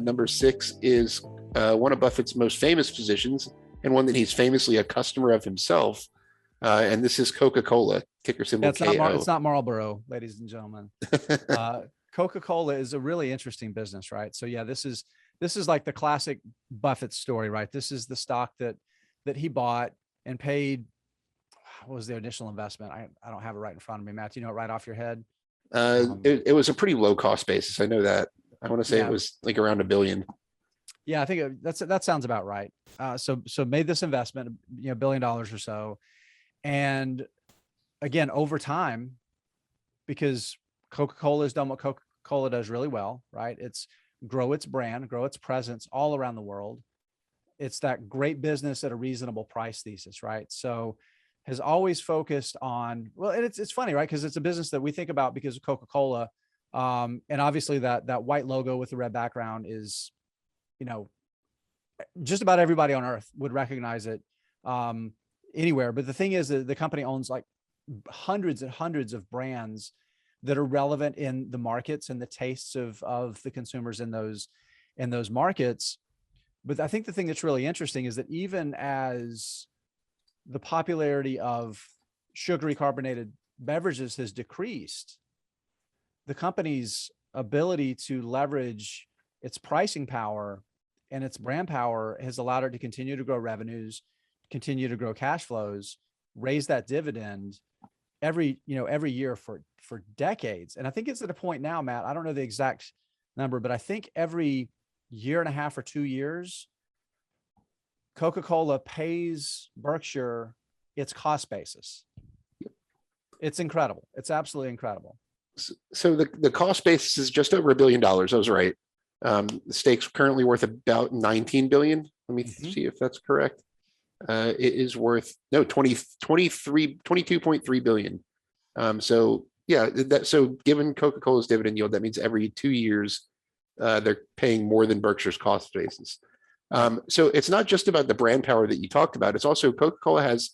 number 6 is one of Buffett's most famous positions, and one that he's famously a customer of himself. And this is Coca-Cola, ticker symbol KO. It's not Marlboro, ladies and gentlemen. Coca-Cola is a really interesting business, right? So yeah, this is like the classic Buffett story, right? This is the stock that he bought and paid. What was the initial investment? I don't have it right in front of me. Matt, do you know it right off your head? It was a pretty low cost basis. I know that. I want to say it was like around $1 billion. Yeah, I think that sounds about right. So made this investment, $1 billion or so. And again, over time, because Coca-Cola has done what Coca-Cola does really well, right? It's grow its brand, grow its presence all around the world. It's that great business at a reasonable price thesis, right? So has always focused on, well, and it's funny, right? Because it's a business that we think about because of Coca-Cola. And obviously that white logo with the red background is, just about everybody on earth would recognize it anywhere. But the thing is that the company owns like hundreds and hundreds of brands that are relevant in the markets and the tastes of the consumers in those markets. But I think the thing that's really interesting is that even as the popularity of sugary carbonated beverages has decreased, the company's ability to leverage its pricing power and its brand power has allowed it to continue to grow revenues, continue to grow cash flows, raise that dividend every year for decades. And I think it's at a point now, Matt, I don't know the exact number, but I think every year and a half or 2 years, Coca-Cola pays Berkshire its cost basis. It's incredible. It's absolutely incredible. So the cost basis is just over $1 billion. I was right. The stake's currently worth about 19 billion. Let me see if that's correct. It is worth 22.3 billion. So yeah, so given Coca-Cola's dividend yield, that means every 2 years they're paying more than Berkshire's cost basis. So it's not just about the brand power that you talked about. It's also Coca-Cola has,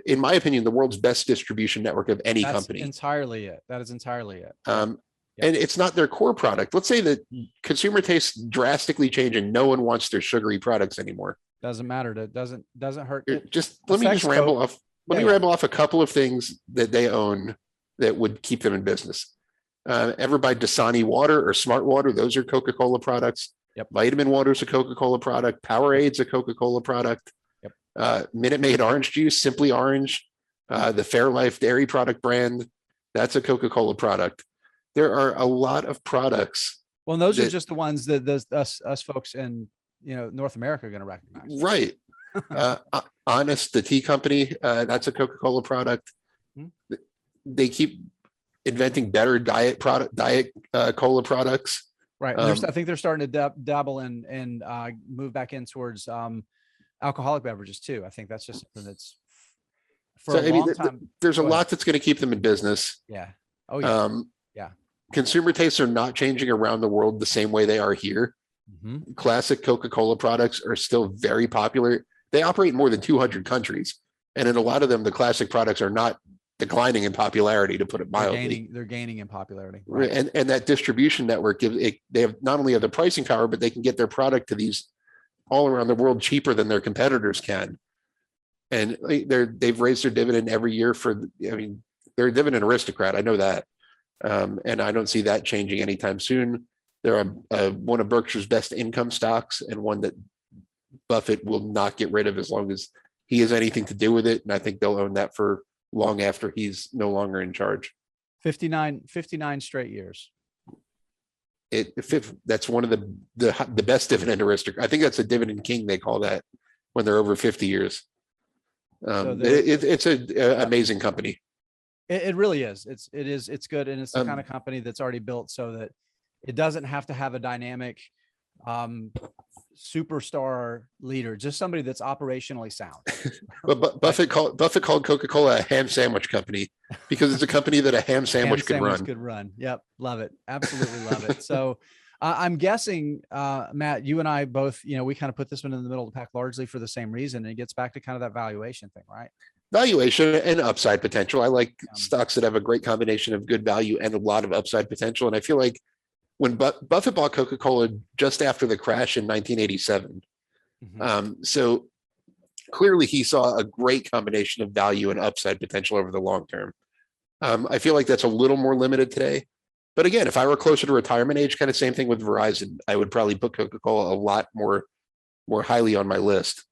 in my opinion, the world's best distribution network of any company. Entirely it. That is entirely it. And it's not their core product. Let's say that consumer tastes drastically change and no one wants their sugary products anymore. Doesn't matter. It doesn't hurt. Let me ramble off. Let me ramble off a couple of things that they own that would keep them in business. Ever buy Dasani water or Smart Water? Those are Coca-Cola products. Yep. Vitamin water is a Coca-Cola product. Powerade's a Coca-Cola product. Yep. Minute Maid orange juice, Simply Orange, the Fairlife dairy product brand, that's a Coca-Cola product. There are a lot of products. Well, and those are just the ones that us folks in North America are going to recognize. Right. Honest, the tea company, that's a Coca-Cola product. Mm-hmm. They keep inventing better diet cola products. Right. I think they're starting to dabble in and move back in towards alcoholic beverages too. I think that's just something that's for a long time. There's a lot that's going to keep them in business. Yeah. Oh yeah. Yeah. Consumer tastes are not changing around the world the same way they are here. Mm-hmm. Classic Coca-Cola products are still very popular. They operate in more than 200 countries. And in a lot of them, the classic products are not declining in popularity, to put it mildly. They're gaining in popularity. Right. And that distribution network they have not only have the pricing power, but they can get their product to these all around the world cheaper than their competitors can. And they've raised their dividend every year they're a dividend aristocrat. I know that. And I don't see that changing anytime soon. They're one of Berkshire's best income stocks, and one that Buffett will not get rid of as long as he has anything to do with it. And I think they'll own that for long after he's no longer in charge. 59 straight years. That's one of the best dividend aristocrat. I think that's a dividend king, they call that, when they're over 50 years. It's an amazing company. It really is. It's good. And it's the kind of company that's already built so that it doesn't have to have a dynamic superstar leader, just somebody that's operationally sound. But Buffett called Coca-Cola a ham sandwich company because it's a company that a ham sandwich could run. Yep. Love it. Absolutely love it. So I'm guessing, Matt, you and I both, we kind of put this one in the middle of the pack largely for the same reason. And it gets back to kind of that valuation thing, right? Valuation and upside potential. I like stocks that have a great combination of good value and a lot of upside potential. And I feel like when Buffett bought Coca-Cola just after the crash in 1987. So clearly he saw a great combination of value and upside potential over the long term. I feel like that's a little more limited today. But again, if I were closer to retirement age, kind of same thing with Verizon, I would probably put Coca-Cola a lot more highly on my list.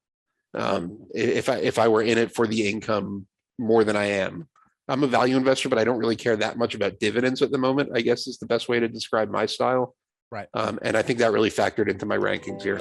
If I were in it for the income more than I am. I'm a value investor, but I don't really care that much about dividends at the moment, I guess is the best way to describe my style. Right. And I think that really factored into my rankings here.